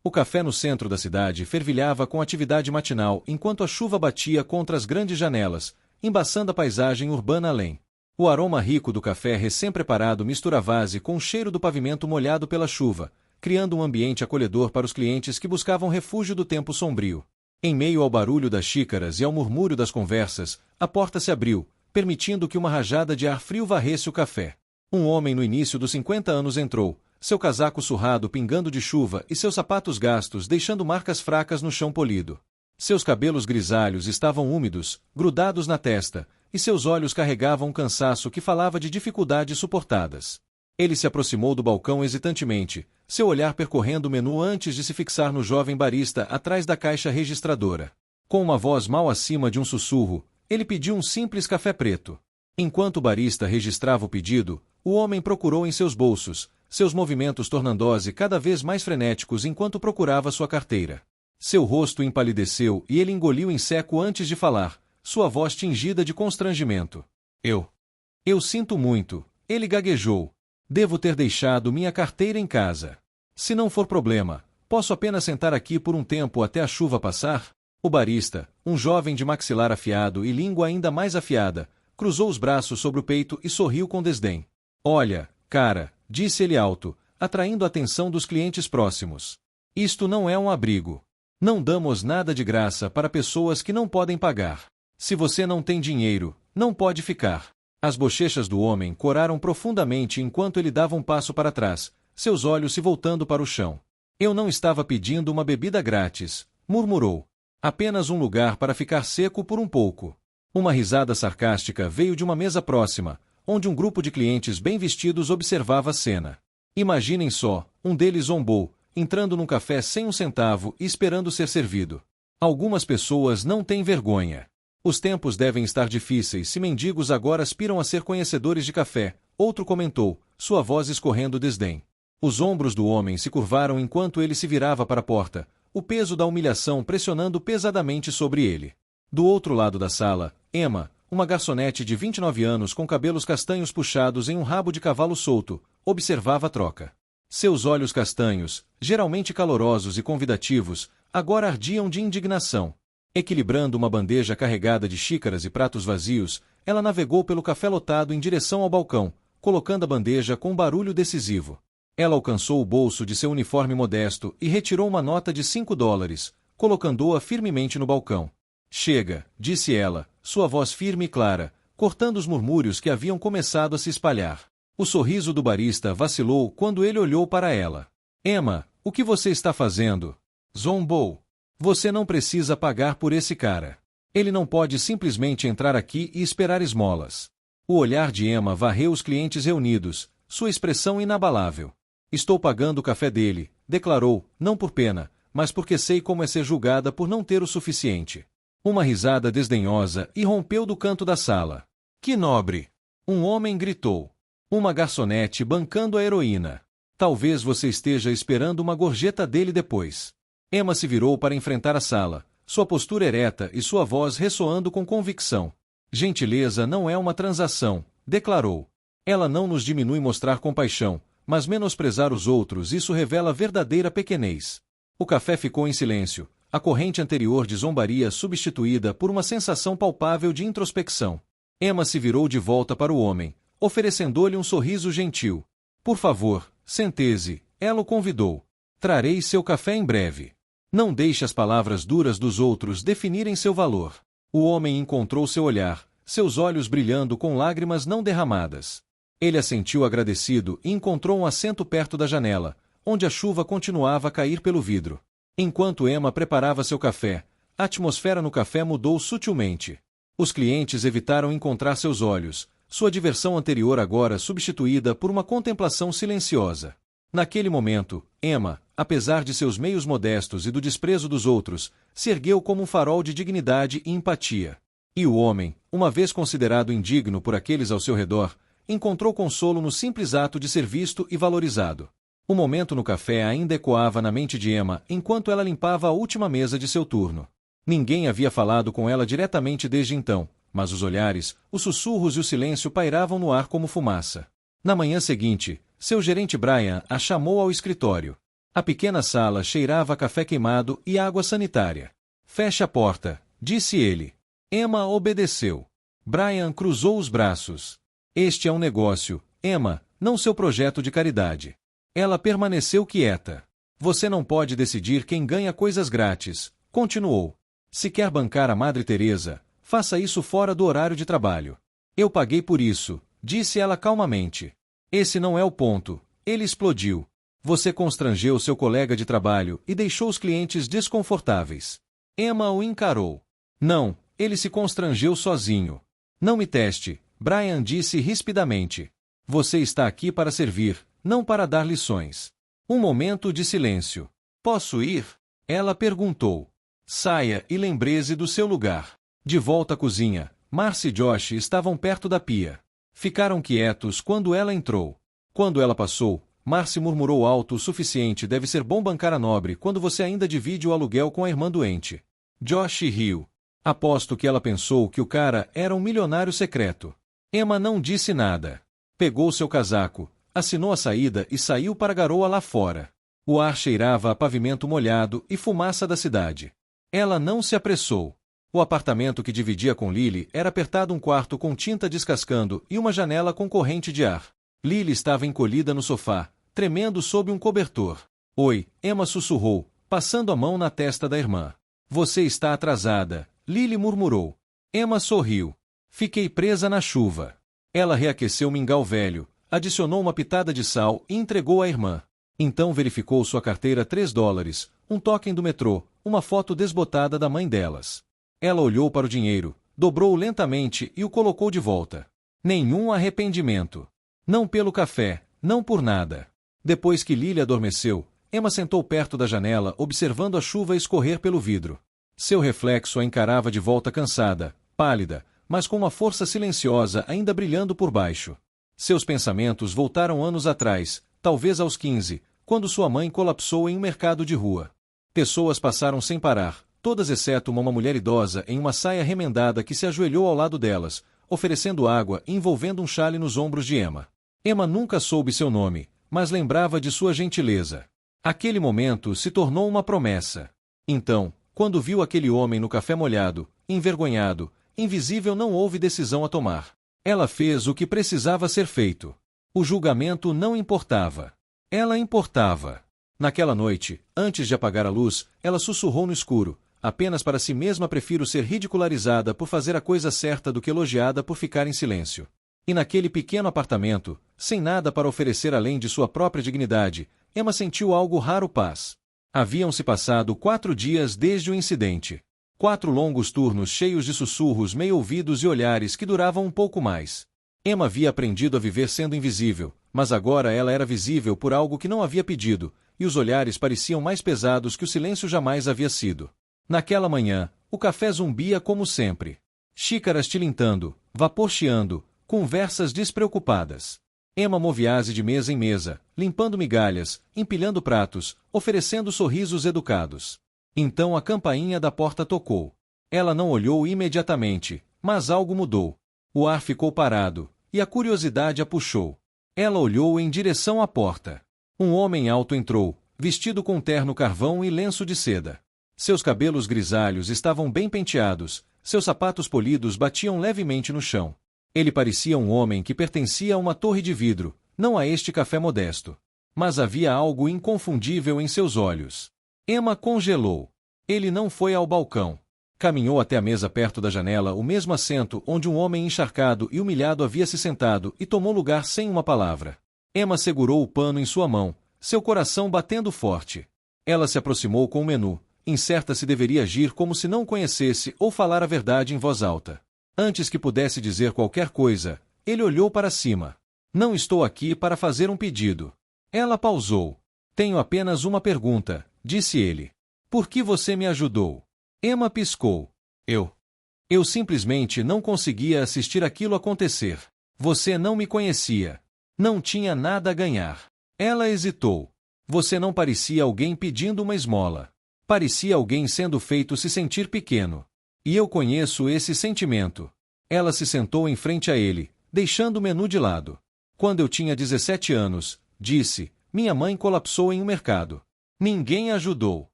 O café no centro da cidade fervilhava com atividade matinal enquanto a chuva batia contra as grandes janelas, embaçando a paisagem urbana além. O aroma rico do café recém-preparado misturava-se com o cheiro do pavimento molhado pela chuva, criando um ambiente acolhedor para os clientes que buscavam refúgio do tempo sombrio. Em meio ao barulho das xícaras e ao murmúrio das conversas, a porta se abriu, permitindo que uma rajada de ar frio varresse o café. Um homem no início dos 50 anos entrou, seu casaco surrado pingando de chuva e seus sapatos gastos deixando marcas fracas no chão polido. Seus cabelos grisalhos estavam úmidos, grudados na testa, e seus olhos carregavam um cansaço que falava de dificuldades suportadas. Ele se aproximou do balcão hesitantemente, seu olhar percorrendo o menu antes de se fixar no jovem barista atrás da caixa registradora. Com uma voz mal acima de um sussurro, ele pediu um simples café preto. Enquanto o barista registrava o pedido, o homem procurou em seus bolsos, seus movimentos tornando-se cada vez mais frenéticos enquanto procurava sua carteira. Seu rosto empalideceu e ele engoliu em seco antes de falar, sua voz tingida de constrangimento. Eu sinto muito, ele gaguejou. Devo ter deixado minha carteira em casa. Se não for problema, posso apenas sentar aqui por um tempo até a chuva passar? O barista, um jovem de maxilar afiado e língua ainda mais afiada, cruzou os braços sobre o peito e sorriu com desdém. Olha, cara, disse ele alto, atraindo a atenção dos clientes próximos. Isto não é um abrigo. Não damos nada de graça para pessoas que não podem pagar. Se você não tem dinheiro, não pode ficar. As bochechas do homem coraram profundamente enquanto ele dava um passo para trás, seus olhos se voltando para o chão. Eu não estava pedindo uma bebida grátis, murmurou. Apenas um lugar para ficar seco por um pouco. Uma risada sarcástica veio de uma mesa próxima, onde um grupo de clientes bem vestidos observava a cena. Imaginem só, um deles zombou, entrando num café sem um centavo e esperando ser servido. Algumas pessoas não têm vergonha. Os tempos devem estar difíceis se mendigos agora aspiram a ser conhecedores de café, outro comentou, sua voz escorrendo desdém. Os ombros do homem se curvaram enquanto ele se virava para a porta, o peso da humilhação pressionando pesadamente sobre ele. Do outro lado da sala, Emma, uma garçonete de 29 anos com cabelos castanhos puxados em um rabo de cavalo solto, observava a troca. Seus olhos castanhos, geralmente calorosos e convidativos, agora ardiam de indignação. Equilibrando uma bandeja carregada de xícaras e pratos vazios, ela navegou pelo café lotado em direção ao balcão, colocando a bandeja com um barulho decisivo. Ela alcançou o bolso de seu uniforme modesto e retirou uma nota de $5, colocando-a firmemente no balcão. Chega, disse ela, sua voz firme e clara, cortando os murmúrios que haviam começado a se espalhar. O sorriso do barista vacilou quando ele olhou para ela. Emma, o que você está fazendo? Zombou. Você não precisa pagar por esse cara. Ele não pode simplesmente entrar aqui e esperar esmolas. O olhar de Emma varreu os clientes reunidos, sua expressão inabalável. Estou pagando o café dele, declarou, não por pena, mas porque sei como é ser julgada por não ter o suficiente. Uma risada desdenhosa irrompeu do canto da sala. Que nobre! Um homem gritou. Uma garçonete bancando a heroína. Talvez você esteja esperando uma gorjeta dele depois. Emma se virou para enfrentar a sala, sua postura ereta e sua voz ressoando com convicção. Gentileza não é uma transação, declarou. Ela não nos diminui mostrar compaixão, mas menosprezar os outros, isso revela verdadeira pequenez. O café ficou em silêncio, a corrente anterior de zombaria substituída por uma sensação palpável de introspecção. Emma se virou de volta para o homem, oferecendo-lhe um sorriso gentil. Por favor, sente-se, ela o convidou. Trarei seu café em breve. Não deixe as palavras duras dos outros definirem seu valor. O homem encontrou seu olhar, seus olhos brilhando com lágrimas não derramadas. Ele assentiu agradecido e encontrou um assento perto da janela, onde a chuva continuava a cair pelo vidro. Enquanto Emma preparava seu café, a atmosfera no café mudou sutilmente. Os clientes evitaram encontrar seus olhos, sua diversão anterior agora substituída por uma contemplação silenciosa. Naquele momento, Emma, apesar de seus meios modestos e do desprezo dos outros, se ergueu como um farol de dignidade e empatia. E o homem, uma vez considerado indigno por aqueles ao seu redor, encontrou consolo no simples ato de ser visto e valorizado. O momento no café ainda ecoava na mente de Emma enquanto ela limpava a última mesa de seu turno. Ninguém havia falado com ela diretamente desde então, mas os olhares, os sussurros e o silêncio pairavam no ar como fumaça. Na manhã seguinte, seu gerente Brian a chamou ao escritório. A pequena sala cheirava a café queimado e água sanitária. Feche a porta, disse ele. Emma obedeceu. Brian cruzou os braços. Este é um negócio, Emma, não seu projeto de caridade. Ela permaneceu quieta. Você não pode decidir quem ganha coisas grátis, continuou. Se quer bancar a Madre Teresa, faça isso fora do horário de trabalho. Eu paguei por isso, disse ela calmamente. Esse não é o ponto, ele explodiu. Você constrangeu seu colega de trabalho e deixou os clientes desconfortáveis. Emma o encarou. Não, ele se constrangeu sozinho. Não me teste, Brian disse rispidamente. Você está aqui para servir, não para dar lições. Um momento de silêncio. Posso ir? Ela perguntou. Saia e lembre-se do seu lugar. De volta à cozinha, Marcy e Josh estavam perto da pia. Ficaram quietos quando ela entrou. Quando ela passou, Marcy murmurou alto o suficiente: deve ser bom bancar a nobre quando você ainda divide o aluguel com a irmã doente. Josh riu. Aposto que ela pensou que o cara era um milionário secreto. Emma não disse nada. Pegou seu casaco, assinou a saída e saiu para a garoa lá fora. O ar cheirava a pavimento molhado e fumaça da cidade. Ela não se apressou. O apartamento que dividia com Lily era apertado, um quarto com tinta descascando e uma janela com corrente de ar. Lily estava encolhida no sofá, tremendo sob um cobertor. Oi, Emma sussurrou, passando a mão na testa da irmã. Você está atrasada, Lily murmurou. Emma sorriu. Fiquei presa na chuva. Ela reaqueceu o mingau velho, adicionou uma pitada de sal e entregou à irmã. Então verificou sua carteira: $3, um token do metrô, uma foto desbotada da mãe delas. Ela olhou para o dinheiro, dobrou-o lentamente e o colocou de volta. Nenhum arrependimento. Não pelo café, não por nada. Depois que Lily adormeceu, Emma sentou perto da janela observando a chuva escorrer pelo vidro. Seu reflexo a encarava de volta, cansada, pálida, mas com uma força silenciosa ainda brilhando por baixo. Seus pensamentos voltaram anos atrás, talvez aos 15, quando sua mãe colapsou em um mercado de rua. Pessoas passaram sem parar, todas exceto uma mulher idosa em uma saia remendada que se ajoelhou ao lado delas, oferecendo água e envolvendo um chale nos ombros de Emma. Emma nunca soube seu nome, mas lembrava de sua gentileza. Aquele momento se tornou uma promessa. Então, quando viu aquele homem no café molhado, envergonhado, invisível, não houve decisão a tomar. Ela fez o que precisava ser feito. O julgamento não importava. Ela importava. Naquela noite, antes de apagar a luz, ela sussurrou no escuro, apenas para si mesma: prefiro ser ridicularizada por fazer a coisa certa do que elogiada por ficar em silêncio. E naquele pequeno apartamento, sem nada para oferecer além de sua própria dignidade, Emma sentiu algo raro: paz. Haviam-se passado 4 dias desde o incidente. 4 longos turnos cheios de sussurros meio-ouvidos e olhares que duravam um pouco mais. Emma havia aprendido a viver sendo invisível, mas agora ela era visível por algo que não havia pedido, e os olhares pareciam mais pesados que o silêncio jamais havia sido. Naquela manhã, o café zumbia como sempre. Xícaras tilintando, vapor chiando, conversas despreocupadas. Emma movia-se de mesa em mesa, limpando migalhas, empilhando pratos, oferecendo sorrisos educados. Então a campainha da porta tocou. Ela não olhou imediatamente, mas algo mudou. O ar ficou parado, e a curiosidade a puxou. Ela olhou em direção à porta. Um homem alto entrou, vestido com terno carvão e lenço de seda. Seus cabelos grisalhos estavam bem penteados, seus sapatos polidos batiam levemente no chão. Ele parecia um homem que pertencia a uma torre de vidro, não a este café modesto. Mas havia algo inconfundível em seus olhos. Emma congelou. Ele não foi ao balcão. Caminhou até a mesa perto da janela, o mesmo assento onde um homem encharcado e humilhado havia se sentado, e tomou lugar sem uma palavra. Emma segurou o pano em sua mão, seu coração batendo forte. Ela se aproximou com o menu, incerta se deveria agir como se não conhecesse ou falar a verdade em voz alta. Antes que pudesse dizer qualquer coisa, ele olhou para cima. Não estou aqui para fazer um pedido. Ela pausou. Tenho apenas uma pergunta, disse ele. Por que você me ajudou? Emma piscou. Eu simplesmente não conseguia assistir aquilo acontecer. Você não me conhecia. Não tinha nada a ganhar. Ela hesitou. Você não parecia alguém pedindo uma esmola. Parecia alguém sendo feito se sentir pequeno. E eu conheço esse sentimento. Ela se sentou em frente a ele, deixando o menu de lado. Quando eu tinha 17 anos, disse, minha mãe colapsou em um mercado. Ninguém ajudou.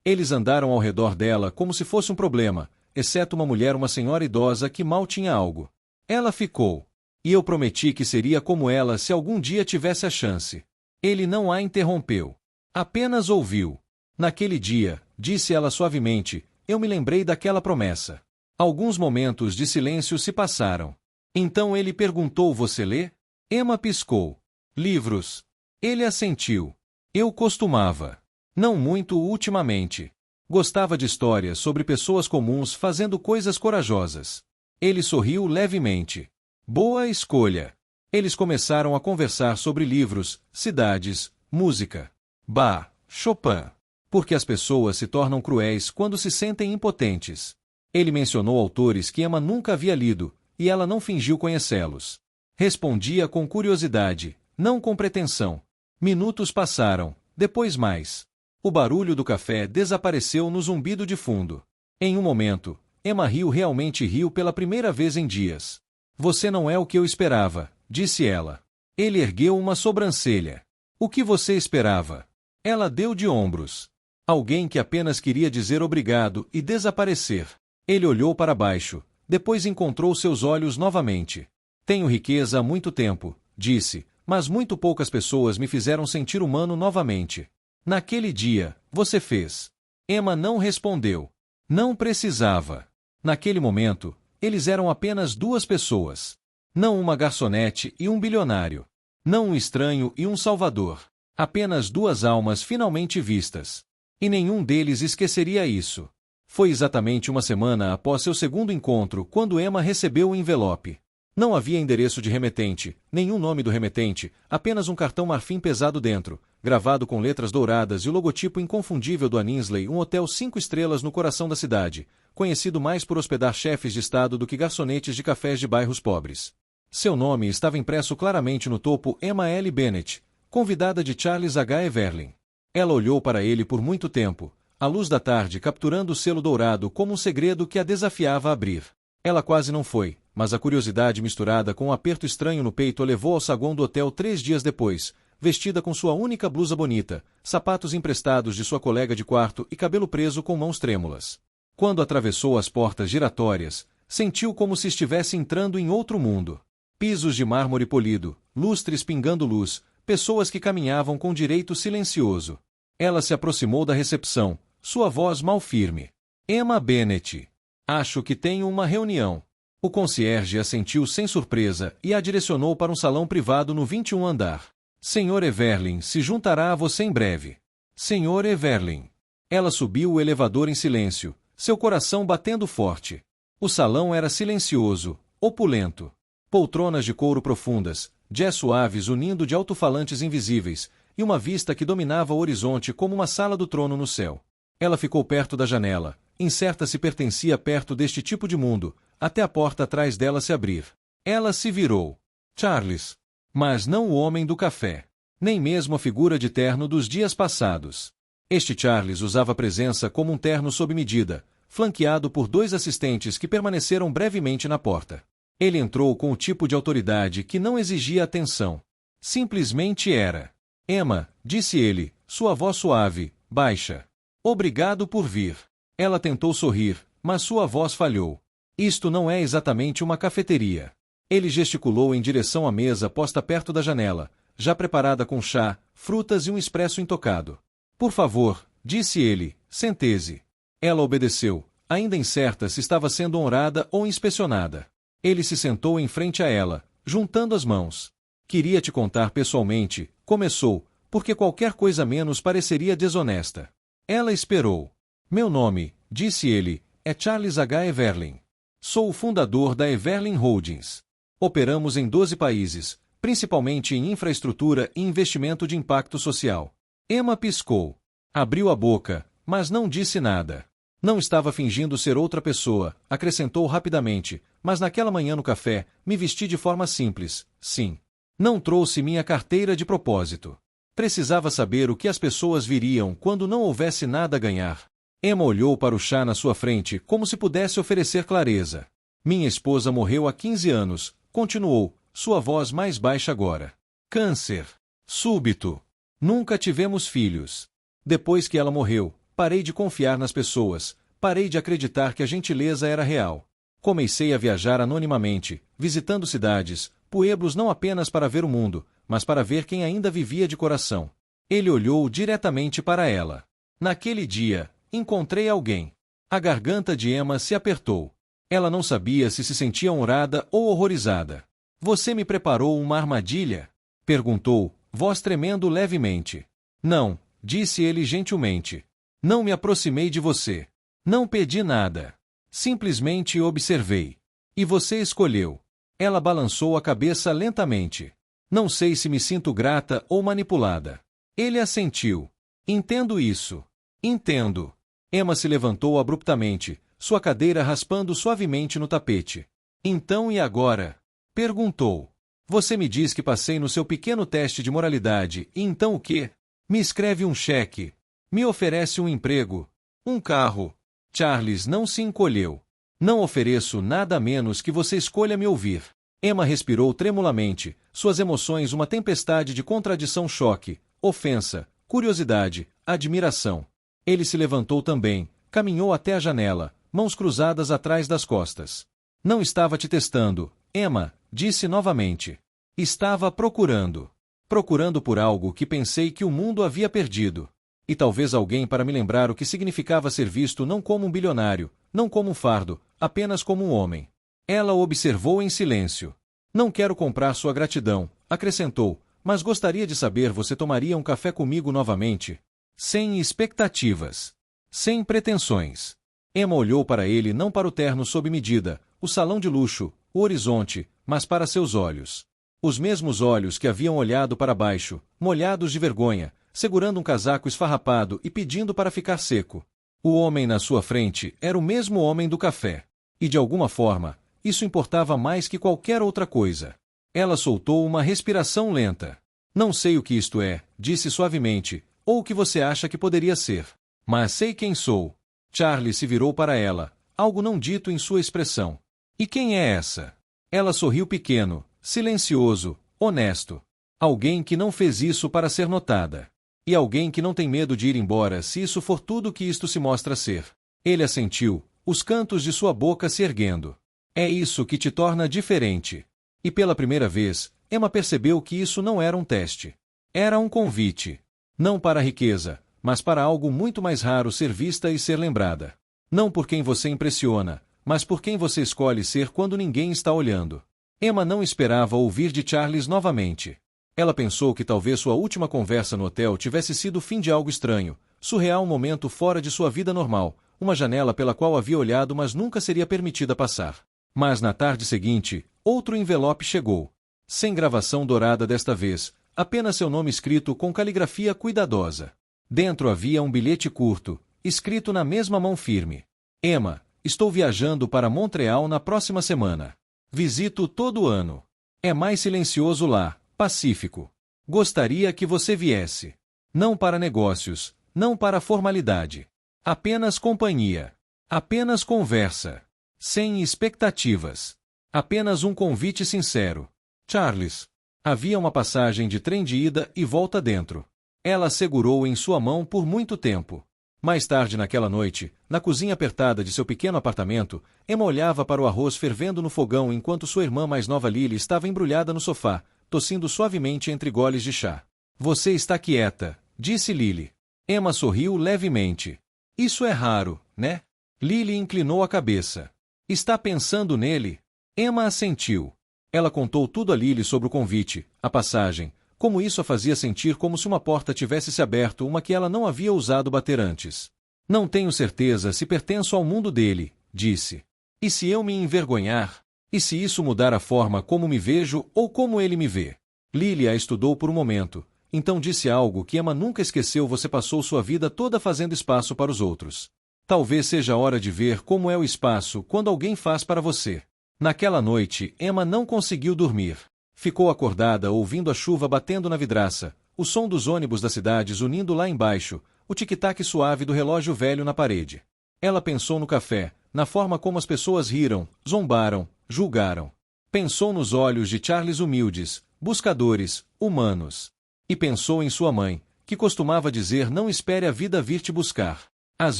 Eles andaram ao redor dela como se fosse um problema, exceto uma senhora idosa que mal tinha algo. Ela ficou. E eu prometi que seria como ela se algum dia tivesse a chance. Ele não a interrompeu. Apenas ouviu. Naquele dia, disse ela suavemente, eu me lembrei daquela promessa. Alguns momentos de silêncio se passaram. Então ele perguntou: você lê? Emma piscou. Livros. Ele assentiu. Eu costumava. Não muito ultimamente. Gostava de histórias sobre pessoas comuns fazendo coisas corajosas. Ele sorriu levemente. Boa escolha. Eles começaram a conversar sobre livros, cidades, música. Bach, Chopin. Porque as pessoas se tornam cruéis quando se sentem impotentes. Ele mencionou autores que Emma nunca havia lido, e ela não fingiu conhecê-los. Respondia com curiosidade, não com pretensão. Minutos passaram, depois mais. O barulho do café desapareceu no zumbido de fundo. Em um momento, Emma realmente riu pela primeira vez em dias. Você não é o que eu esperava, disse ela. Ele ergueu uma sobrancelha. O que você esperava? Ela deu de ombros. Alguém que apenas queria dizer obrigado e desaparecer. Ele olhou para baixo, depois encontrou seus olhos novamente. Tenho riqueza há muito tempo, disse, mas muito poucas pessoas me fizeram sentir humano novamente. Naquele dia, você fez. Emma não respondeu. Não precisava. Naquele momento, eles eram apenas duas pessoas. Não uma garçonete e um bilionário. Não um estranho e um salvador. Apenas duas almas finalmente vistas. E nenhum deles esqueceria isso. Foi exatamente uma semana após seu segundo encontro quando Emma recebeu o envelope. Não havia endereço de remetente, nenhum nome do remetente, apenas um cartão marfim pesado dentro, gravado com letras douradas e o logotipo inconfundível do Annesley, um hotel 5 estrelas no coração da cidade, conhecido mais por hospedar chefes de estado do que garçonetes de cafés de bairros pobres. Seu nome estava impresso claramente no topo: Emma L. Bennett, convidada de Charles H. Everlin. Ela olhou para ele por muito tempo, à luz da tarde capturando o selo dourado como um segredo que a desafiava a abrir. Ela quase não foi, mas a curiosidade misturada com um aperto estranho no peito a levou ao saguão do hotel 3 dias depois, vestida com sua única blusa bonita, sapatos emprestados de sua colega de quarto e cabelo preso com mãos trêmulas. Quando atravessou as portas giratórias, sentiu como se estivesse entrando em outro mundo. Pisos de mármore polido, lustres pingando luz, pessoas que caminhavam com direito silencioso. Ela se aproximou da recepção, sua voz mal firme. Emma Bennett. Acho que tenho uma reunião. O concierge assentiu sem surpresa e a direcionou para um salão privado no 21º andar. Sr. Everlin se juntará a você em breve. Sr. Everlin. Ela subiu o elevador em silêncio, seu coração batendo forte. O salão era silencioso, opulento. Poltronas de couro profundas, jazz suaves unindo de alto-falantes invisíveis, e uma vista que dominava o horizonte como uma sala do trono no céu. Ela ficou perto da janela, incerta se pertencia perto deste tipo de mundo, até a porta atrás dela se abrir. Ela se virou. Charles. Mas não o homem do café. Nem mesmo a figura de terno dos dias passados. Este Charles usava presença como um terno sob medida, flanqueado por 2 assistentes que permaneceram brevemente na porta. Ele entrou com o tipo de autoridade que não exigia atenção. Simplesmente era. Emma, disse ele, sua voz suave, baixa. Obrigado por vir. Ela tentou sorrir, mas sua voz falhou. Isto não é exatamente uma cafeteria. Ele gesticulou em direção à mesa posta perto da janela, já preparada com chá, frutas e um expresso intocado. Por favor, disse ele, sente-se. Ela obedeceu, ainda incerta se estava sendo honrada ou inspecionada. Ele se sentou em frente a ela, juntando as mãos. Queria te contar pessoalmente, começou, porque qualquer coisa menos pareceria desonesta. Ela esperou. Meu nome, disse ele, é Charles H. Everlin. Sou o fundador da Everlin Holdings. Operamos em 12 países, principalmente em infraestrutura e investimento de impacto social. Emma piscou. Abriu a boca, mas não disse nada. Não estava fingindo ser outra pessoa, acrescentou rapidamente, mas naquela manhã no café, me vesti de forma simples, sim. Não trouxe minha carteira de propósito. Precisava saber o que as pessoas viriam quando não houvesse nada a ganhar. Emma olhou para o chá na sua frente como se pudesse oferecer clareza. Minha esposa morreu há 15 anos, continuou, sua voz mais baixa agora. Câncer. Súbito. Nunca tivemos filhos. Depois que ela morreu, parei de confiar nas pessoas, parei de acreditar que a gentileza era real. Comecei a viajar anonimamente, visitando cidades, pueblos não apenas para ver o mundo, mas para ver quem ainda vivia de coração. Ele olhou diretamente para ela. Naquele dia, encontrei alguém. A garganta de Emma se apertou. Ela não sabia se sentia honrada ou horrorizada. Você me preparou uma armadilha? Perguntou, voz tremendo levemente. Não, disse ele gentilmente. Não me aproximei de você. Não pedi nada. Simplesmente observei. E você escolheu. Ela balançou a cabeça lentamente. Não sei se me sinto grata ou manipulada. Ele assentiu. Entendo isso. Entendo. Emma se levantou abruptamente, sua cadeira raspando suavemente no tapete. Então e agora? Perguntou. Você me diz que passei no seu pequeno teste de moralidade, e então o quê? Me escreve um cheque. Me oferece um emprego. Um carro. Charles não se encolheu. Não ofereço nada menos que você escolha me ouvir. Emma respirou tremulamente, suas emoções uma tempestade de contradição, choque, ofensa, curiosidade, admiração. Ele se levantou também, caminhou até a janela, mãos cruzadas atrás das costas. Não estava te testando, Emma, disse novamente. Estava procurando. Procurando por algo que pensei que o mundo havia perdido. E talvez alguém para me lembrar o que significava ser visto não como um bilionário, não como um fardo, apenas como um homem. Ela o observou em silêncio. Não quero comprar sua gratidão, acrescentou, mas gostaria de saber você tomaria um café comigo novamente? Sem expectativas. Sem pretensões. Emma olhou para ele não para o terno sob medida, o salão de luxo, o horizonte, mas para seus olhos. Os mesmos olhos que haviam olhado para baixo, molhados de vergonha, segurando um casaco esfarrapado e pedindo para ficar seco. O homem na sua frente era o mesmo homem do café. E de alguma forma, isso importava mais que qualquer outra coisa. Ela soltou uma respiração lenta. Não sei o que isto é, disse suavemente, ou o que você acha que poderia ser. Mas sei quem sou. Charlie se virou para ela, algo não dito em sua expressão. E quem é essa? Ela sorriu pequeno, silencioso, honesto. Alguém que não fez isso para ser notada. E alguém que não tem medo de ir embora se isso for tudo que isto se mostra ser. Ele assentiu, os cantos de sua boca se erguendo. É isso que te torna diferente. E pela primeira vez, Emma percebeu que isso não era um teste. Era um convite. Não para a riqueza, mas para algo muito mais raro ser vista e ser lembrada. Não por quem você impressiona, mas por quem você escolhe ser quando ninguém está olhando. Emma não esperava ouvir de Charles novamente. Ela pensou que talvez sua última conversa no hotel tivesse sido o fim de algo estranho, surreal, um momento fora de sua vida normal, uma janela pela qual havia olhado mas nunca seria permitida passar. Mas na tarde seguinte, outro envelope chegou. Sem gravação dourada desta vez, apenas seu nome escrito com caligrafia cuidadosa. Dentro havia um bilhete curto, escrito na mesma mão firme. Emma, estou viajando para Montreal na próxima semana. Visito todo ano. É mais silencioso lá, pacífico. Gostaria que você viesse. Não para negócios, não para formalidade. Apenas companhia. Apenas conversa. Sem expectativas. Apenas um convite sincero. Charles. Havia uma passagem de trem de ida e volta dentro. Ela segurou em sua mão por muito tempo. Mais tarde naquela noite, na cozinha apertada de seu pequeno apartamento, Emma olhava para o arroz fervendo no fogão enquanto sua irmã mais nova Lily estava embrulhada no sofá, tossindo suavemente entre goles de chá. Você está quieta, disse Lily. Emma sorriu levemente. Isso é raro, né? Lily inclinou a cabeça. Está pensando nele? Emma assentiu. Ela contou tudo a Lily sobre o convite, a passagem, como isso a fazia sentir como se uma porta tivesse se aberto, uma que ela não havia ousado bater antes. Não tenho certeza se pertenço ao mundo dele, disse. E se eu me envergonhar? E se isso mudar a forma como me vejo ou como ele me vê? Lily a estudou por um momento, então disse algo que Emma nunca esqueceu: você passou sua vida toda fazendo espaço para os outros. Talvez seja a hora de ver como é o espaço quando alguém faz para você. Naquela noite, Emma não conseguiu dormir. Ficou acordada ouvindo a chuva batendo na vidraça, o som dos ônibus da cidade zunindo lá embaixo, o tic-tac suave do relógio velho na parede. Ela pensou no café, na forma como as pessoas riram, zombaram, julgaram. Pensou nos olhos de Charles humildes, buscadores, humanos. E pensou em sua mãe, que costumava dizer: não espere a vida vir te buscar. Às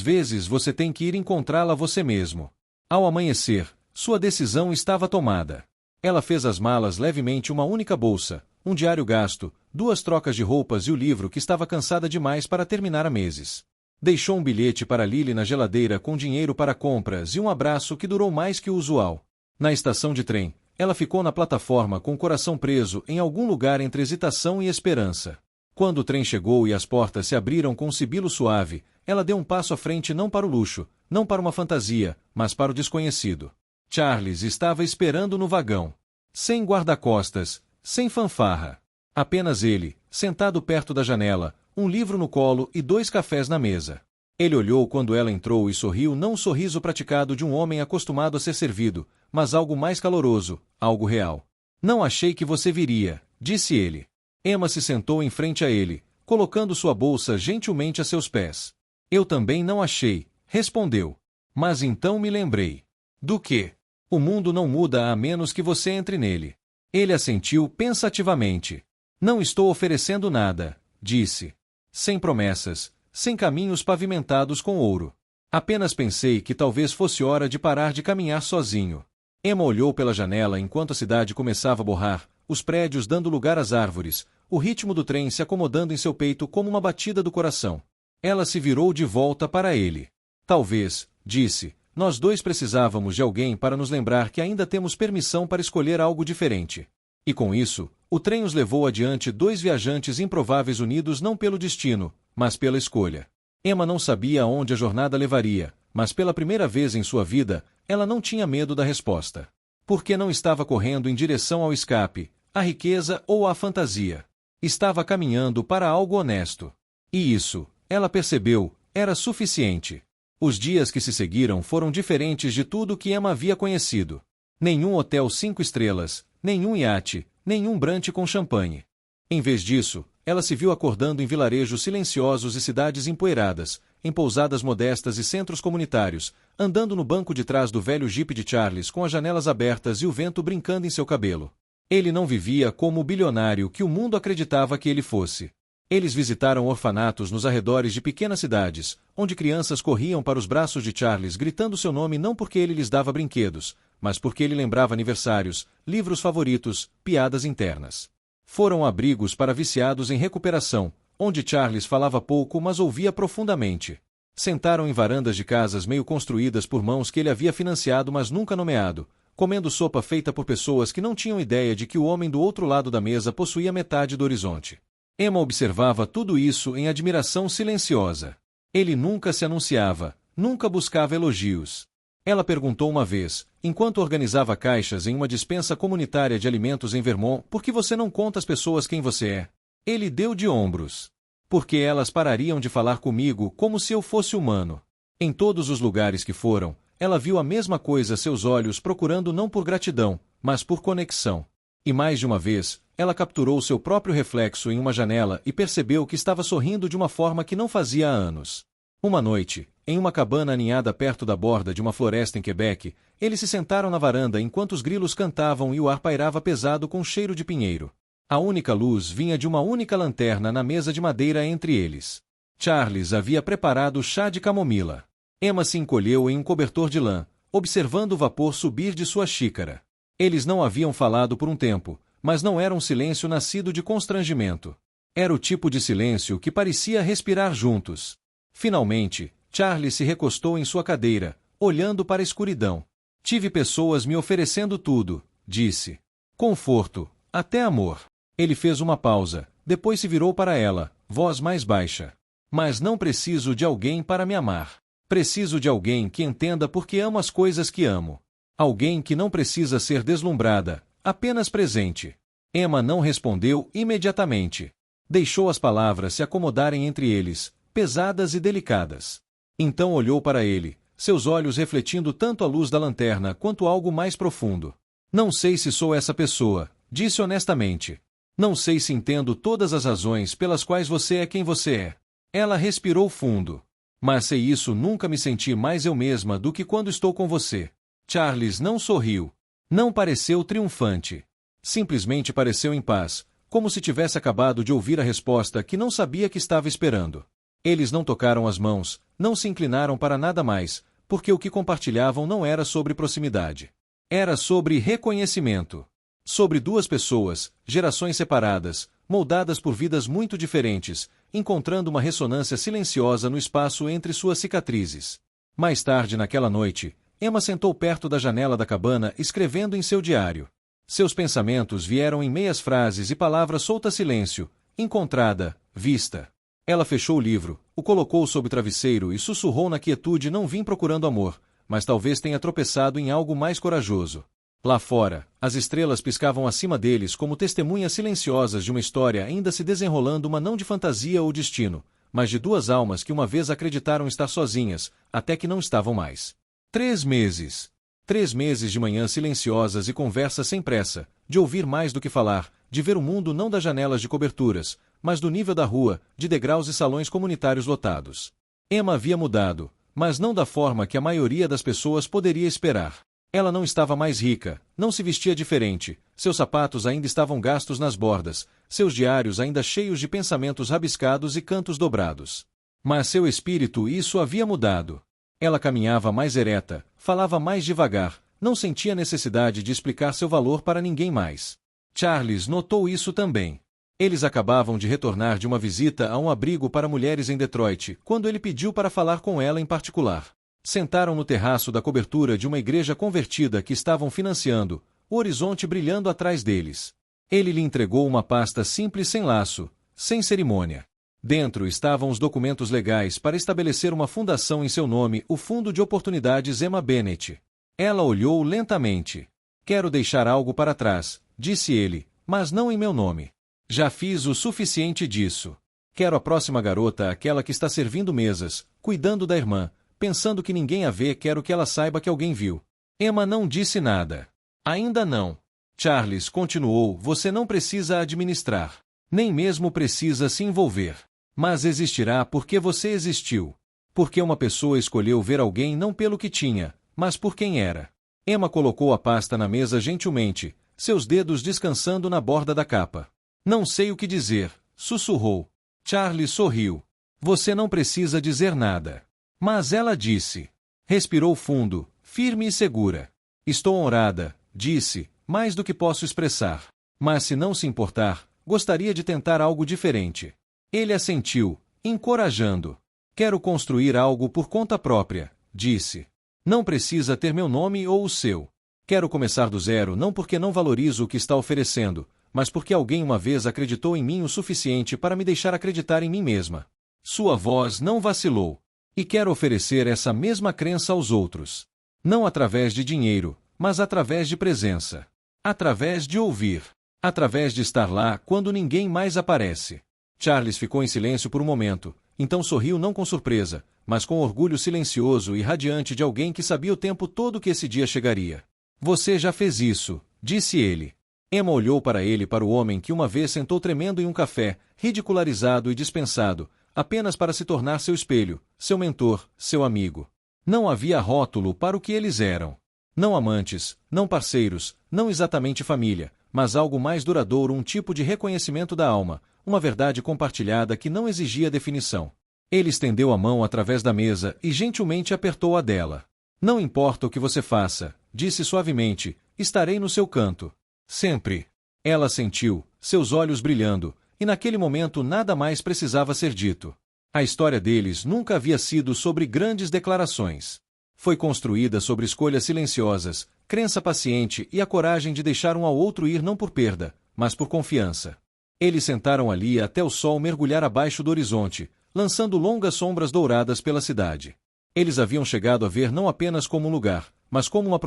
vezes você tem que ir encontrá-la você mesmo. Ao amanhecer, sua decisão estava tomada. Ela fez as malas levemente, uma única bolsa, um diário gasto, 2 trocas de roupas e o livro que estava cansada demais para terminar há meses. Deixou um bilhete para Lily na geladeira com dinheiro para compras e um abraço que durou mais que o usual. Na estação de trem, ela ficou na plataforma com o coração preso em algum lugar entre hesitação e esperança. Quando o trem chegou e as portas se abriram com um sibilo suave, ela deu um passo à frente, não para o luxo, não para uma fantasia, mas para o desconhecido. Charles estava esperando no vagão. Sem guarda-costas, sem fanfarra. Apenas ele, sentado perto da janela, um livro no colo e 2 cafés na mesa. Ele olhou quando ela entrou e sorriu, não um sorriso praticado de um homem acostumado a ser servido, mas algo mais caloroso, algo real. Não achei que você viria, disse ele. Emma se sentou em frente a ele, colocando sua bolsa gentilmente a seus pés. Eu também não achei, respondeu. Mas então me lembrei. Do quê? O mundo não muda a menos que você entre nele. Ele assentiu pensativamente. Não estou oferecendo nada, disse. Sem promessas, sem caminhos pavimentados com ouro. Apenas pensei que talvez fosse hora de parar de caminhar sozinho. Emma olhou pela janela enquanto a cidade começava a borrar, os prédios dando lugar às árvores, o ritmo do trem se acomodando em seu peito como uma batida do coração. Ela se virou de volta para ele. Talvez, disse, nós 2 precisávamos de alguém para nos lembrar que ainda temos permissão para escolher algo diferente. E com isso, o trem os levou adiante, 2 viajantes improváveis unidos não pelo destino, mas pela escolha. Emma não sabia aonde a jornada levaria, mas pela primeira vez em sua vida, ela não tinha medo da resposta. Porque não estava correndo em direção ao escape, à riqueza ou à fantasia. Estava caminhando para algo honesto. E isso, ela percebeu, era suficiente. Os dias que se seguiram foram diferentes de tudo que Emma havia conhecido. Nenhum hotel 5 estrelas, nenhum iate, nenhum brunch com champanhe. Em vez disso, ela se viu acordando em vilarejos silenciosos e cidades empoeiradas, em pousadas modestas e centros comunitários, andando no banco de trás do velho Jeep de Charles com as janelas abertas e o vento brincando em seu cabelo. Ele não vivia como o bilionário que o mundo acreditava que ele fosse. Eles visitaram orfanatos nos arredores de pequenas cidades, onde crianças corriam para os braços de Charles gritando seu nome não porque ele lhes dava brinquedos, mas porque ele lembrava aniversários, livros favoritos, piadas internas. Foram abrigos para viciados em recuperação, onde Charles falava pouco mas ouvia profundamente. Sentaram em varandas de casas meio construídas por mãos que ele havia financiado mas nunca nomeado, comendo sopa feita por pessoas que não tinham ideia de que o homem do outro lado da mesa possuía metade do horizonte. Emma observava tudo isso em admiração silenciosa. Ele nunca se anunciava, nunca buscava elogios. Ela perguntou uma vez, enquanto organizava caixas em uma despensa comunitária de alimentos em Vermont, por que você não conta às pessoas quem você é? Ele deu de ombros. Porque elas parariam de falar comigo como se eu fosse humano. Em todos os lugares que foram, ela viu a mesma coisa, seus olhos procurando não por gratidão, mas por conexão. E mais de uma vez, ela capturou seu próprio reflexo em uma janela e percebeu que estava sorrindo de uma forma que não fazia há anos. Uma noite, em uma cabana aninhada perto da borda de uma floresta em Quebec, eles se sentaram na varanda enquanto os grilos cantavam e o ar pairava pesado com cheiro de pinheiro. A única luz vinha de uma única lanterna na mesa de madeira entre eles. Charles havia preparado chá de camomila. Emma se encolheu em um cobertor de lã, observando o vapor subir de sua xícara. Eles não haviam falado por um tempo, mas não era um silêncio nascido de constrangimento. Era o tipo de silêncio que parecia respirar juntos. Finalmente, Charles se recostou em sua cadeira, olhando para a escuridão. Tive pessoas me oferecendo tudo, disse. Conforto, até amor. Ele fez uma pausa, depois se virou para ela, voz mais baixa. Mas não preciso de alguém para me amar. Preciso de alguém que entenda por que amo as coisas que amo. Alguém que não precisa ser deslumbrada, apenas presente. Emma não respondeu imediatamente. Deixou as palavras se acomodarem entre eles, pesadas e delicadas. Então olhou para ele, seus olhos refletindo tanto a luz da lanterna quanto algo mais profundo. Não sei se sou essa pessoa, disse honestamente. Não sei se entendo todas as razões pelas quais você é quem você é. Ela respirou fundo. Mas sei isso, nunca me senti mais eu mesma do que quando estou com você. Charles não sorriu. Não pareceu triunfante. Simplesmente pareceu em paz, como se tivesse acabado de ouvir a resposta que não sabia que estava esperando. Eles não tocaram as mãos, não se inclinaram para nada mais, porque o que compartilhavam não era sobre proximidade. Era sobre reconhecimento. Sobre duas pessoas, gerações separadas, moldadas por vidas muito diferentes, encontrando uma ressonância silenciosa no espaço entre suas cicatrizes. Mais tarde naquela noite, Emma sentou perto da janela da cabana escrevendo em seu diário. Seus pensamentos vieram em meias frases e palavras soltas silêncio, encontrada, vista. Ela fechou o livro, o colocou sob o travesseiro e sussurrou na quietude: não vim procurando amor, mas talvez tenha tropeçado em algo mais corajoso. Lá fora, as estrelas piscavam acima deles como testemunhas silenciosas de uma história ainda se desenrolando, uma não de fantasia ou destino, mas de duas almas que uma vez acreditaram estar sozinhas, até que não estavam mais. 3 meses. 3 meses de manhãs silenciosas e conversa sem pressa, de ouvir mais do que falar, de ver o mundo não das janelas de coberturas, mas do nível da rua, de degraus e salões comunitários lotados. Emma havia mudado, mas não da forma que a maioria das pessoas poderia esperar. Ela não estava mais rica, não se vestia diferente, seus sapatos ainda estavam gastos nas bordas, seus diários ainda cheios de pensamentos rabiscados e cantos dobrados. Mas seu espírito, isso havia mudado. Ela caminhava mais ereta, falava mais devagar, não sentia necessidade de explicar seu valor para ninguém mais. Charles notou isso também. Eles acabavam de retornar de uma visita a um abrigo para mulheres em Detroit, quando ele pediu para falar com ela em particular. Sentaram no terraço da cobertura de uma igreja convertida que estavam financiando, o horizonte brilhando atrás deles. Ele lhe entregou uma pasta simples sem laço, sem cerimônia. Dentro estavam os documentos legais para estabelecer uma fundação em seu nome, o Fundo de Oportunidades Emma Bennett. Ela olhou lentamente. Quero deixar algo para trás, disse ele, mas não em meu nome. Já fiz o suficiente disso. Quero a próxima garota, aquela que está servindo mesas, cuidando da irmã, pensando que ninguém a vê. Quero que ela saiba que alguém viu. Emma não disse nada. Ainda não. Charles continuou: você não precisa administrar. Nem mesmo precisa se envolver. Mas existirá porque você existiu. Porque uma pessoa escolheu ver alguém não pelo que tinha, mas por quem era. Emma colocou a pasta na mesa gentilmente, seus dedos descansando na borda da capa. Não sei o que dizer, sussurrou. Charles sorriu. Você não precisa dizer nada. Mas ela disse. Respirou fundo, firme e segura. Estou honrada, disse, mais do que posso expressar. Mas se não se importar, gostaria de tentar algo diferente. Ele assentiu, encorajando. Quero construir algo por conta própria, disse. Não precisa ter meu nome ou o seu. Quero começar do zero, não porque não valorizo o que está oferecendo, mas porque alguém uma vez acreditou em mim o suficiente para me deixar acreditar em mim mesma. Sua voz não vacilou. E quero oferecer essa mesma crença aos outros. Não através de dinheiro, mas através de presença. Através de ouvir. Através de estar lá quando ninguém mais aparece. Charles ficou em silêncio por um momento, então sorriu não com surpresa, mas com orgulho silencioso e radiante de alguém que sabia o tempo todo que esse dia chegaria. Você já fez isso, disse ele. Emma olhou para ele, para o homem que uma vez sentou tremendo em um café, ridicularizado e dispensado, apenas para se tornar seu espelho, seu mentor, seu amigo. Não havia rótulo para o que eles eram. Não amantes, não parceiros, não exatamente família, mas algo mais duradouro, um tipo de reconhecimento da alma, uma verdade compartilhada que não exigia definição. Ele estendeu a mão através da mesa e gentilmente apertou a dela. Não importa o que você faça, disse suavemente, estarei no seu canto. Sempre. Ela sentiu, seus olhos brilhando, e naquele momento nada mais precisava ser dito. A história deles nunca havia sido sobre grandes declarações. Foi construída sobre escolhas silenciosas, crença paciente e a coragem de deixar um ao outro ir não por perda, mas por confiança. Eles sentaram ali até o sol mergulhar abaixo do horizonte, lançando longas sombras douradas pela cidade. Eles haviam chegado a ver não apenas como um lugar, mas como uma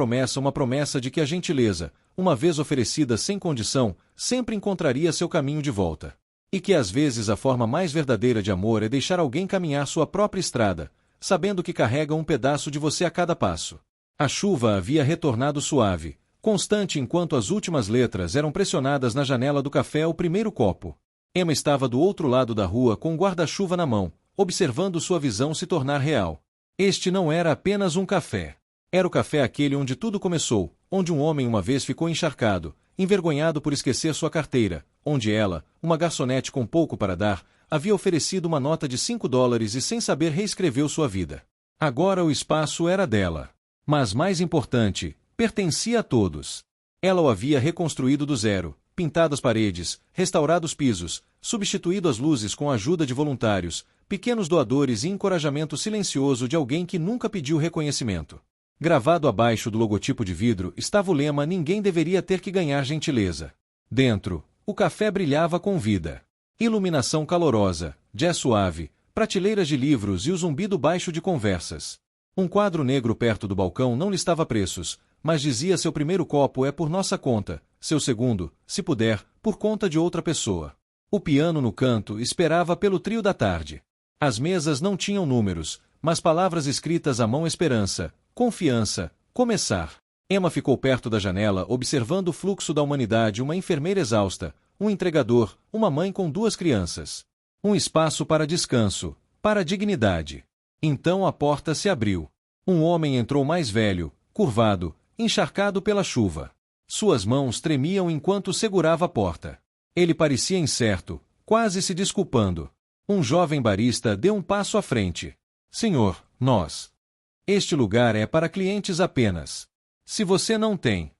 promessa de que a gentileza, uma vez oferecida sem condição, sempre encontraria seu caminho de volta. E que às vezes a forma mais verdadeira de amor é deixar alguém caminhar sua própria estrada, sabendo que carrega um pedaço de você a cada passo. A chuva havia retornado suave, constante enquanto as últimas letras eram pressionadas na janela do café o primeiro copo. Emma estava do outro lado da rua com um guarda-chuva na mão, observando sua visão se tornar real. Este não era apenas um café. Era o café aquele onde tudo começou, onde um homem uma vez ficou encharcado, envergonhado por esquecer sua carteira, onde ela, uma garçonete com pouco para dar, havia oferecido uma nota de $5 e sem saber reescreveu sua vida. Agora o espaço era dela. Mas mais importante, pertencia a todos. Ela o havia reconstruído do zero, pintado as paredes, restaurado os pisos, substituído as luzes com a ajuda de voluntários, pequenos doadores e encorajamento silencioso de alguém que nunca pediu reconhecimento. Gravado abaixo do logotipo de vidro estava o lema: ninguém deveria ter que ganhar gentileza. Dentro, o café brilhava com vida. Iluminação calorosa, jazz suave, prateleiras de livros e o zumbido baixo de conversas. Um quadro negro perto do balcão não listava preços, mas dizia: seu primeiro copo é por nossa conta, seu segundo, se puder, por conta de outra pessoa. O piano no canto esperava pelo trio da tarde. As mesas não tinham números, mas palavras escritas à mão: esperança, confiança, começar. Emma ficou perto da janela observando o fluxo da humanidade: uma enfermeira exausta, um entregador, uma mãe com 2 crianças. Um espaço para descanso, para dignidade. Então a porta se abriu. Um homem entrou, mais velho, curvado, encharcado pela chuva. Suas mãos tremiam enquanto segurava a porta. Ele parecia incerto, quase se desculpando. Um jovem barista deu um passo à frente. Senhor, este lugar é para clientes apenas. Se você não tem...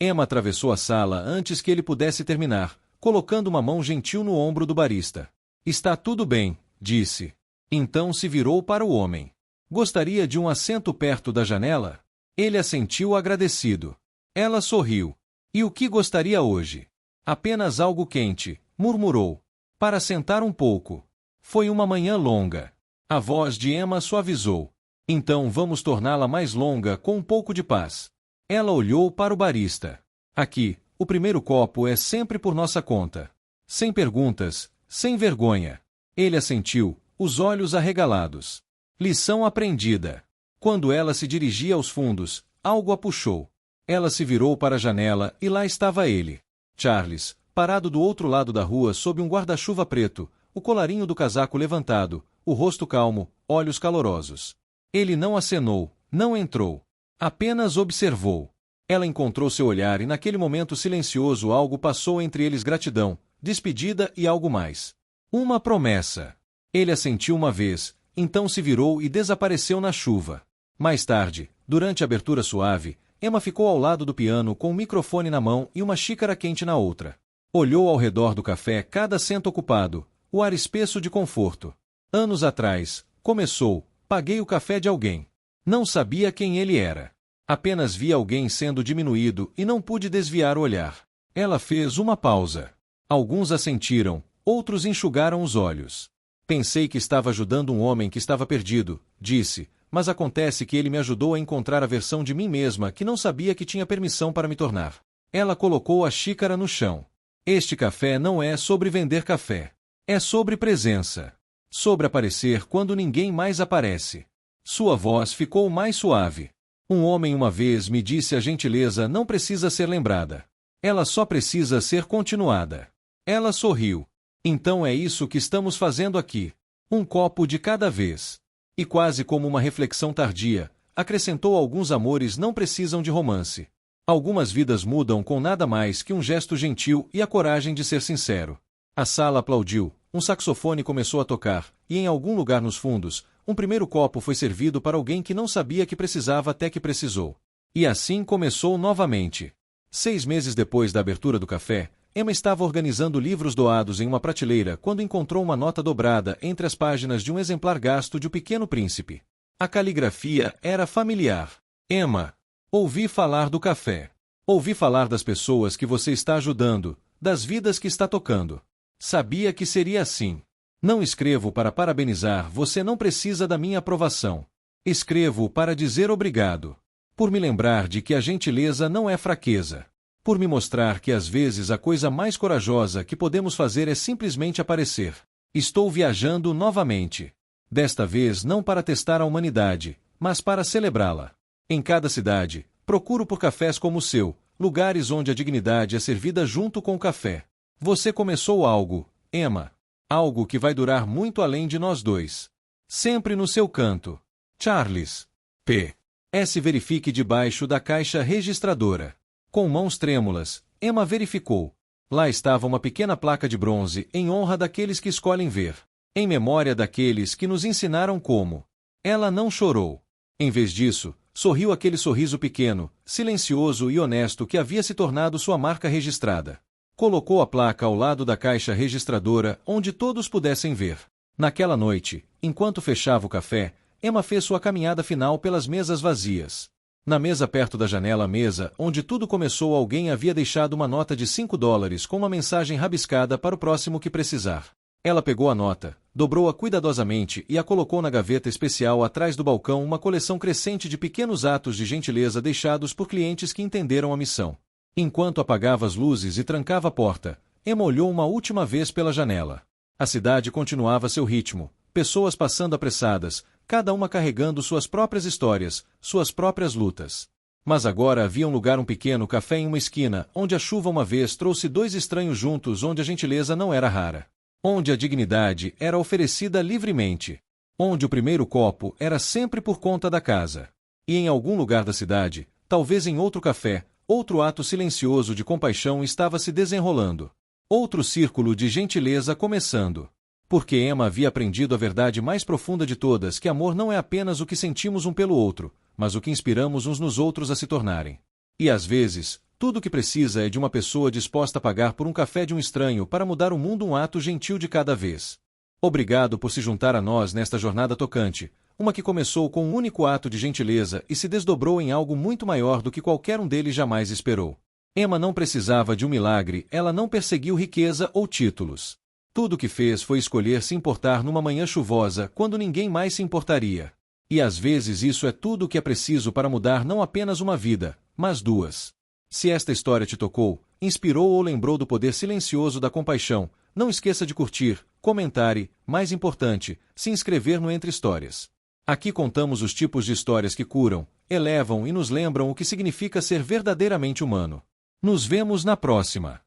Emma atravessou a sala antes que ele pudesse terminar, colocando uma mão gentil no ombro do barista. Está tudo bem, disse. Então se virou para o homem. Gostaria de um assento perto da janela? Ele assentiu agradecido. Ela sorriu. E o que gostaria hoje? Apenas algo quente, murmurou. Para sentar um pouco. Foi uma manhã longa. A voz de Emma suavizou. Então vamos torná-la mais longa com um pouco de paz. Ela olhou para o barista. Aqui, o primeiro copo é sempre por nossa conta. Sem perguntas, sem vergonha. Ele assentiu, os olhos arregalados. Lição aprendida. Quando ela se dirigia aos fundos, algo a puxou. Ela se virou para a janela e lá estava ele. Charles, parado do outro lado da rua sob um guarda-chuva preto, o colarinho do casaco levantado, o rosto calmo, olhos calorosos. Ele não acenou, não entrou. Apenas observou. Ela encontrou seu olhar e naquele momento silencioso algo passou entre eles: gratidão, despedida e algo mais. Uma promessa. Ele assentiu uma vez, então se virou e desapareceu na chuva. Mais tarde, durante a abertura suave, Emma ficou ao lado do piano com um microfone na mão e uma xícara quente na outra. Olhou ao redor do café, cada assento ocupado, o ar espesso de conforto. Anos atrás, começou, paguei o café de alguém. Não sabia quem ele era. Apenas vi alguém sendo diminuído e não pude desviar o olhar. Ela fez uma pausa. Alguns assentiram, outros enxugaram os olhos. Pensei que estava ajudando um homem que estava perdido, disse, mas acontece que ele me ajudou a encontrar a versão de mim mesma que não sabia que tinha permissão para me tornar. Ela colocou a xícara no chão. Este café não é sobre vender café. É sobre presença. Sobre aparecer quando ninguém mais aparece. Sua voz ficou mais suave. Um homem uma vez me disse: a gentileza não precisa ser lembrada. Ela só precisa ser continuada. Ela sorriu. Então é isso que estamos fazendo aqui. Um copo de cada vez. E quase como uma reflexão tardia, acrescentou: alguns amores não precisam de romance. Algumas vidas mudam com nada mais que um gesto gentil e a coragem de ser sincero. A sala aplaudiu, um saxofone começou a tocar, e em algum lugar nos fundos, um primeiro copo foi servido para alguém que não sabia que precisava até que precisou. E assim começou novamente. 6 meses depois da abertura do café, Emma estava organizando livros doados em uma prateleira quando encontrou uma nota dobrada entre as páginas de um exemplar gasto de O Pequeno Príncipe. A caligrafia era familiar. Emma, ouvi falar do café. Ouvi falar das pessoas que você está ajudando, das vidas que está tocando. Sabia que seria assim. Não escrevo para parabenizar, você não precisa da minha aprovação. Escrevo para dizer obrigado. Por me lembrar de que a gentileza não é fraqueza. Por me mostrar que às vezes a coisa mais corajosa que podemos fazer é simplesmente aparecer. Estou viajando novamente. Desta vez não para testar a humanidade, mas para celebrá-la. Em cada cidade, procuro por cafés como o seu, lugares onde a dignidade é servida junto com o café. Você começou algo, Emma. Algo que vai durar muito além de nós dois. Sempre no seu canto. Charles. P. S. Verifique debaixo da caixa registradora. Com mãos trêmulas, Emma verificou. Lá estava uma pequena placa de bronze em honra daqueles que escolhem ver. Em memória daqueles que nos ensinaram como. Ela não chorou. Em vez disso, sorriu aquele sorriso pequeno, silencioso e honesto que havia se tornado sua marca registrada. Colocou a placa ao lado da caixa registradora onde todos pudessem ver. Naquela noite, enquanto fechava o café, Emma fez sua caminhada final pelas mesas vazias. Na mesa perto da janela mesa onde tudo começou, alguém havia deixado uma nota de $5 com uma mensagem rabiscada para o próximo que precisar. Ela pegou a nota, dobrou-a cuidadosamente e a colocou na gaveta especial atrás do balcão, uma coleção crescente de pequenos atos de gentileza deixados por clientes que entenderam a missão. Enquanto apagava as luzes e trancava a porta, Emma olhou uma última vez pela janela. A cidade continuava seu ritmo, pessoas passando apressadas, cada uma carregando suas próprias histórias, suas próprias lutas. Mas agora havia um pequeno café em uma esquina, onde a chuva uma vez trouxe dois estranhos juntos, onde a gentileza não era rara. Onde a dignidade era oferecida livremente. Onde o primeiro copo era sempre por conta da casa. E em algum lugar da cidade, talvez em outro café, outro ato silencioso de compaixão estava se desenrolando. Outro círculo de gentileza começando. Porque Emma havia aprendido a verdade mais profunda de todas, que amor não é apenas o que sentimos um pelo outro, mas o que inspiramos uns nos outros a se tornarem. E às vezes, tudo o que precisa é de uma pessoa disposta a pagar por um café de um estranho para mudar o mundo, um ato gentil de cada vez. Obrigado por se juntar a nós nesta jornada tocante, uma que começou com um único ato de gentileza e se desdobrou em algo muito maior do que qualquer um deles jamais esperou. Emma não precisava de um milagre, ela não perseguiu riqueza ou títulos. Tudo o que fez foi escolher se importar numa manhã chuvosa, quando ninguém mais se importaria. E às vezes isso é tudo o que é preciso para mudar não apenas uma vida, mas duas. Se esta história te tocou, inspirou ou lembrou do poder silencioso da compaixão, não esqueça de curtir, comentar e, mais importante, se inscrever no Entre Histórias. Aqui contamos os tipos de histórias que curam, elevam e nos lembram o que significa ser verdadeiramente humano. Nos vemos na próxima.